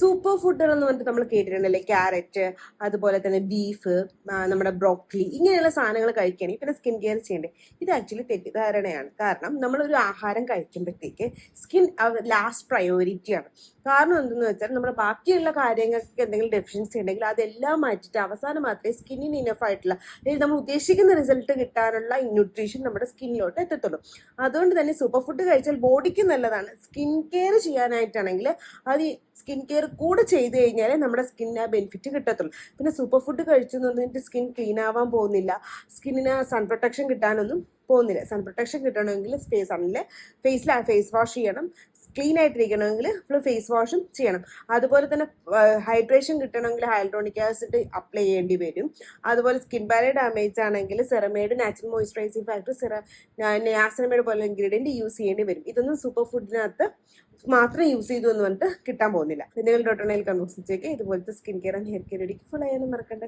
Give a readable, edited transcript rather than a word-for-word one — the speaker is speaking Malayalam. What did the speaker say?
സൂപ്പർ ഫുഡുകൾ എന്ന് പറഞ്ഞിട്ട് നമ്മൾ കേട്ടിട്ടുണ്ടല്ലേ, ക്യാരറ്റ്, അതുപോലെ തന്നെ ബീഫ്, നമ്മുടെ ബ്രോക്കലി, ഇങ്ങനെയുള്ള സാധനങ്ങൾ കഴിക്കുകയാണെങ്കിൽ പിന്നെ സ്കിൻ കെയർ ചെയ്യേണ്ടത്. ഇത് ആക്ച്വലി തെറ്റിദ്ധാരണയാണ്. കാരണം നമ്മളൊരു ആഹാരം കഴിക്കുമ്പോഴത്തേക്ക് സ്കിൻ ലാസ്റ്റ് പ്രയോറിറ്റിയാണ്. കാരണം എന്തെന്ന് വെച്ചാൽ നമ്മുടെ ബാക്കിയുള്ള കാര്യങ്ങൾക്ക് എന്തെങ്കിലും ഡെഫിഷ്യൻസി ഉണ്ടെങ്കിൽ അതെല്ലാം മാറ്റിയിട്ട് അവസാനം മാത്രമേ സ്കിന്നിന് ഇനഫ് ആയിട്ടുള്ള, അല്ലെങ്കിൽ നമ്മൾ ഉദ്ദേശിക്കുന്ന റിസൾട്ട് കിട്ടാനുള്ള ന്യൂട്രീഷൻ നമ്മുടെ സ്കിന്നിലോട്ട് എത്തത്തുള്ളൂ. അതുകൊണ്ട് തന്നെ സൂപ്പർ ഫുഡ് കഴിച്ചാൽ ബോഡിക്ക് നല്ലതാണ്. സ്കിൻ കെയർ ചെയ്യാനായിട്ടാണെങ്കിൽ അത് സ്കിൻ കെയർ കൂടെ ചെയ്ത് കഴിഞ്ഞാൽ നമ്മുടെ സ്കിന്നിന് ആ ബെനിഫിറ്റ് കിട്ടത്തുള്ളൂ. പിന്നെ സൂപ്പർ ഫുഡ് കഴിച്ചു എന്ന് പറഞ്ഞിട്ട് സ്കിൻ ക്ലീൻ ആവാൻ പോകുന്നില്ല, സ്കിന്നിന് സൺ പ്രൊട്ടക്ഷൻ കിട്ടാനൊന്നും പോകുന്നില്ല. സൺ പ്രൊട്ടക്ഷൻ കിട്ടണമെങ്കിൽ ഫേസിൽ ഫേസ് വാഷ് ചെയ്യണം. ക്ലീൻ ആയിട്ടിരിക്കണമെങ്കിൽ നമ്മൾ ഫേസ് വാഷും ചെയ്യണം. അതുപോലെ തന്നെ ഹൈഡ്രേഷൻ കിട്ടണമെങ്കിൽ ഹൈലൂറോണിക് ആസിഡ് അപ്ലൈ ചെയ്യേണ്ടി വരും. അതുപോലെ സ്കിൻ ബാരിയർ ഡാമേജ് ആണെങ്കിൽ സെറമേഡ്, നാച്ചുറൽ മോയ്സ്ചറൈസിങ് ഫാക്ടർ, നിയാസിനമൈഡ് പോലെ ഇൻഗ്രീഡിയൻറ്റ് യൂസ് ചെയ്യേണ്ടി വരും. ഇതൊന്നും സൂപ്പർ ഫുഡിനകത്ത് മാത്രം യൂസ് ചെയ്തു എന്ന് പറഞ്ഞിട്ട് കിട്ടാൻ പോകുന്നില്ല. നിങ്ങൾ .nl കൺഫ്യൂസിച്ചേക്ക് ഇതുപോലത്തെ skin care and hair care full ചെയ്യാനും മറക്കണ്ട.